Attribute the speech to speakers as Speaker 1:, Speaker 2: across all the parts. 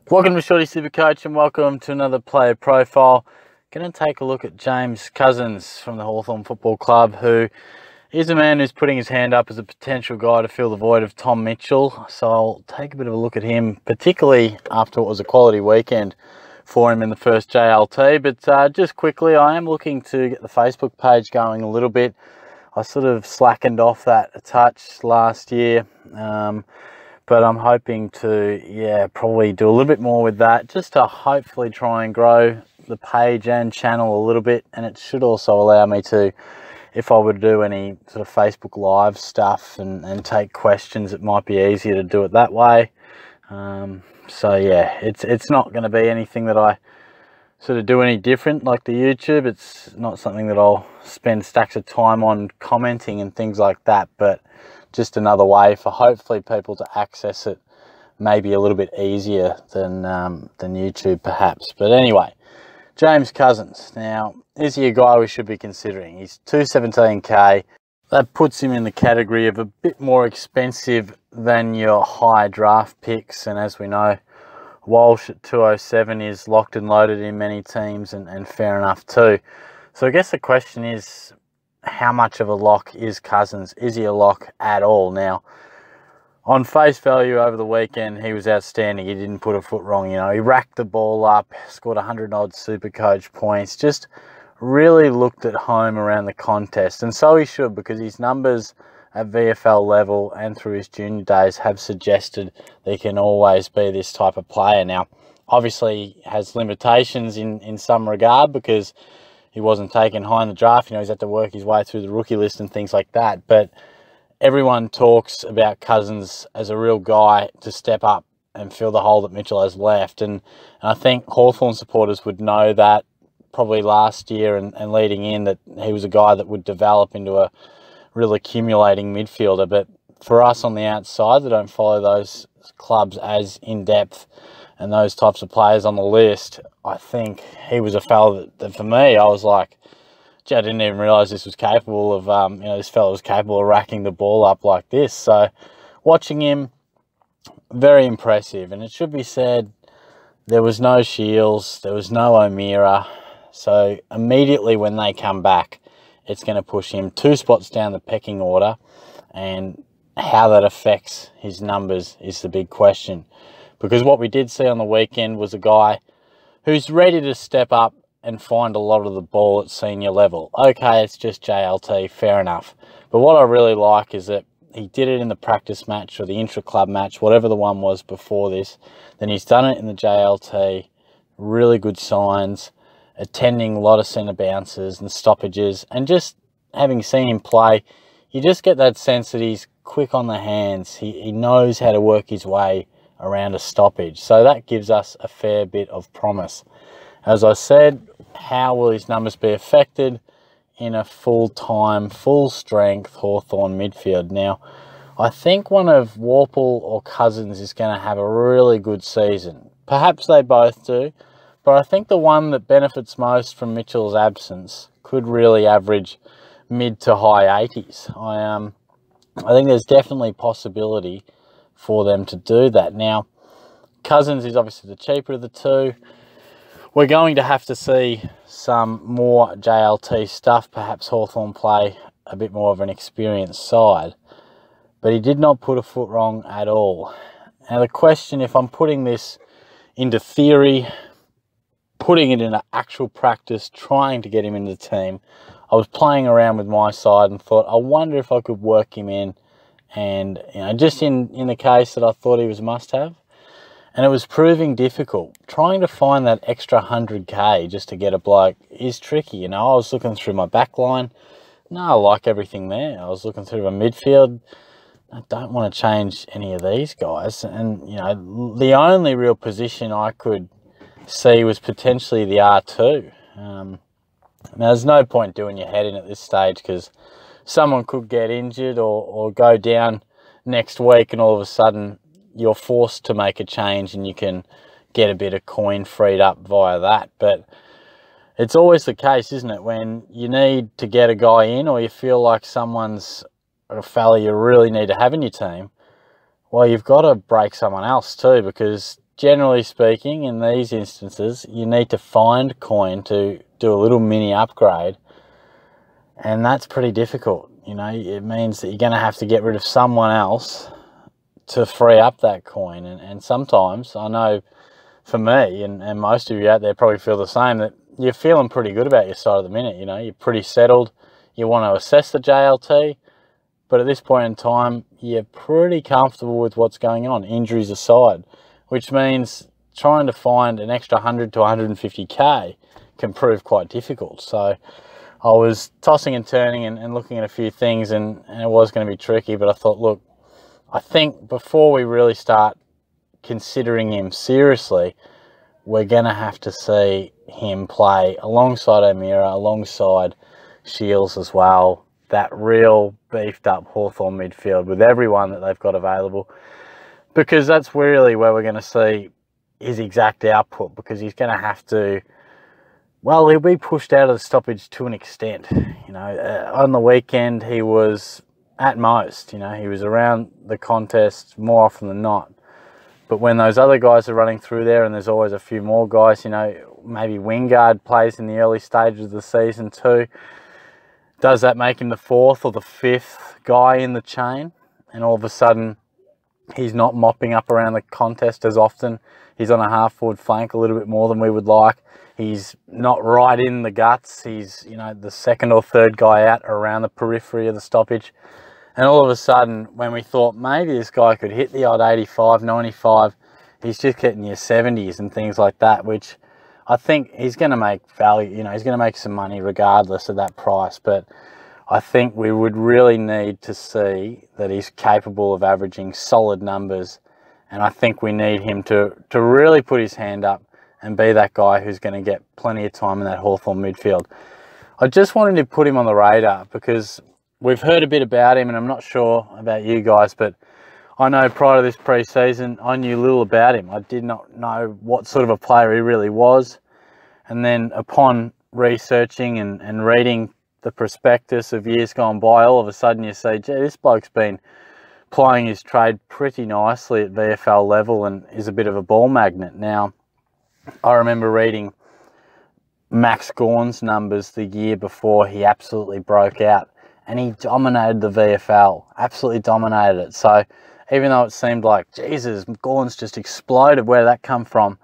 Speaker 1: Welcome to Shorty SuperCoach and welcome to another player profile. Going to take a look at James Cousins from the Hawthorn Football Club, who is a man who's putting his hand up as a potential guy to fill the void of Tom Mitchell. So I'll take a bit of a look at him, particularly after what was a quality weekend for him in the first JLT. But just quickly, I am looking to get the Facebook page going a little bit. I sort of slackened off that a touch last year. But I'm hoping to, probably do a little bit more with that, just to hopefully try and grow the page and channel a little bit. And it should also allow me to, if I were to do any sort of Facebook Live stuff and take questions, it might be easier to do it that way. So yeah, it's not going to be anything that I sort of do any different like the YouTube. It's not something that I'll spend stacks of time on commenting and things like that, but just another way for hopefully people to access it maybe a little bit easier than YouTube perhaps. But anyway, James Cousins. Now, is he a guy we should be considering? He's 217k. That puts him in the category of a bit more expensive than your high draft picks. And as we know, Walsh at 207 is locked and loaded in many teams, and fair enough too. So I guess the question is, how much of a lock is Cousins? Is he a lock at all? Now, on face value over the weekend, he was outstanding. He didn't put a foot wrong. You know, he racked the ball up, scored 100 odd SuperCoach points, just really looked at home around the contest. And so he should, because his numbers at VFL level and through his junior days have suggested that he can always be this type of player. Now, obviously he has limitations in some regard, because he wasn't taken high in the draft. You know, he's had to work his way through the rookie list and things like that. But everyone talks about Cousins as a real guy to step up and fill the hole that Mitchell has left. And I think Hawthorn supporters would know that probably last year and leading in, that he was a guy that would develop into a real accumulating midfielder. But for us on the outside that don't follow those clubs as in-depth and those types of players on the list, I think he was a fella that for me, I was like, gee, I didn't even realise this was capable of, this fella was capable of racking the ball up like this. So watching him, very impressive. And it should be said, there was no Shields, there was no O'Meara. So immediately when they come back, it's going to push him 2 spots down the pecking order. And how that affects his numbers is the big question. Because what we did see on the weekend was a guy who's ready to step up and find a lot of the ball at senior level. Okay, it's just JLT, fair enough. But what I really like is that he did it in the practice match or the intra-club match, whatever the one was before this. Then he's done it in the JLT, really good signs, attending a lot of centre bounces and stoppages. And just having seen him play, you just get that sense that he's quick on the hands. He knows how to work his way around a stoppage. So that gives us a fair bit of promise. As I said, how will his numbers be affected in a full-time, full-strength Hawthorn midfield? Now, I think one of Warple or Cousins is going to have a really good season. Perhaps they both do, but I think the one that benefits most from Mitchell's absence could really average mid to high 80s. I think there's definitely possibility for them to do that. Now, Cousins is obviously the cheaper of the two. We're going to have to see some more JLT stuff. Perhaps Hawthorn play a bit more of an experienced side. But he did not put a foot wrong at all. Now the question, if I'm putting this into theory, putting it into actual practice, trying to get him into the team, I was playing around with my side and thought, I wonder if I could work him in. And just in the case that I thought he was a must-have. And it was proving difficult. Trying to find that extra 100k just to get a bloke is tricky. I was looking through my back line. No, I like everything there. I was looking through my midfield. I don't want to change any of these guys. And, the only real position I could see was potentially the R2. Now, there's no point doing your head in at this stage, because someone could get injured or go down next week, and all of a sudden you're forced to make a change and you can get a bit of coin freed up via that. But it's always the case, isn't it, when you need to get a guy in, or you feel like someone's a fella you really need to have in your team, well, you've got to break someone else too, because generally speaking, in these instances, you need to find coin to do a little mini upgrade. And that's pretty difficult. You know, it means that you're going to have to get rid of someone else to free up that coin. And sometimes, I know for me, and most of you out there probably feel the same, that you're feeling pretty good about your side at the minute. You know, you're pretty settled. You want to assess the JLT. But at this point in time, you're pretty comfortable with what's going on, injuries aside, which means trying to find an extra 100 to 150k can prove quite difficult. So I was tossing and turning and looking at a few things, and it was going to be tricky, but I thought, look, I think before we really start considering him seriously, we're going to have to see him play alongside O'Meara, alongside Shields as well, that real beefed up Hawthorn midfield with everyone that they've got available, because that's really where we're going to see his exact output, because he's going to have to, well, he'll be pushed out of the stoppage to an extent. You know, on the weekend he was at most, you know, he was around the contest more often than not. But when those other guys are running through there, and there's always a few more guys, you know, maybe Wingard plays in the early stages of the season too. Does that make him the 4th or the 5th guy in the chain? And all of a sudden, he's not mopping up around the contest as often. He's on a half-forward flank a little bit more than we would like. He's not right in the guts. He's, you know, the 2nd or 3rd guy out around the periphery of the stoppage. And all of a sudden, when we thought maybe this guy could hit the odd 85, 95, he's just getting your 70s and things like that, which I think he's going to make value. You know, he's going to make some money regardless of that price. But I think we would really need to see that he's capable of averaging solid numbers. And I think we need him to really put his hand up and be that guy who's going to get plenty of time in that Hawthorn midfield. I just wanted to put him on the radar because we've heard a bit about him, and I'm not sure about you guys, but I know prior to this pre-season, I knew little about him. I did not know what sort of a player he really was. And then upon researching and reading the prospectus of years gone by, all of a sudden you see, gee, this bloke's been plying his trade pretty nicely at VFL level and is a bit of a ball magnet. Now, I remember reading Max Gawn's numbers the year before he absolutely broke out, and he dominated the VFL, absolutely dominated it. So even though it seemed like, Jesus, Gawn's just exploded, where did that come from?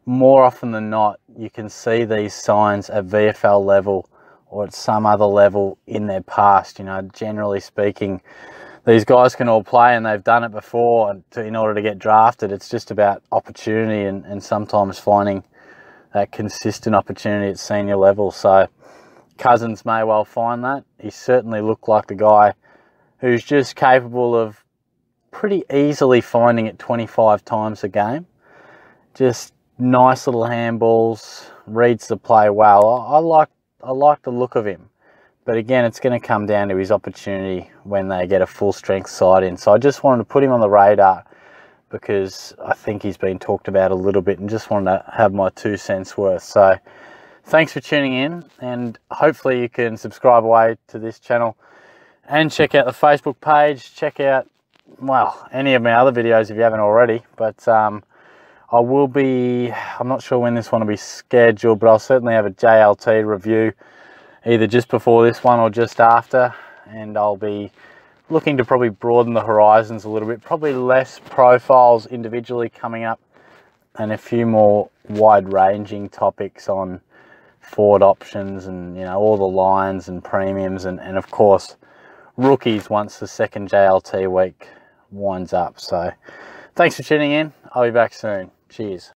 Speaker 1: More often than not, you can see these signs at VFL level or at some other level in their past. You know, generally speaking, these guys can all play, and they've done it before in order to get drafted. It's just about opportunity and sometimes finding that consistent opportunity at senior level. So Cousins may well find that. He certainly looked like the guy who's just capable of pretty easily finding it 25 times a game. Just nice little handballs, reads the play well. I like the look of him. But again, it's going to come down to his opportunity when they get a full strength side in. So I just wanted to put him on the radar because I think he's been talked about a little bit, and just wanted to have my 2 cents worth. So thanks for tuning in, and hopefully you can subscribe away to this channel and check out the Facebook page. Check out, well, any of my other videos if you haven't already. But I will be, I'm not sure when this one will be scheduled, but I'll certainly have a JLT review either just before this one or just after, and I'll be looking to probably broaden the horizons a little bit, probably less profiles individually coming up, and a few more wide-ranging topics on forward options and, you know, all the lines and premiums and of course rookies once the second JLT week winds up. So thanks for tuning in. I'll be back soon. Cheers.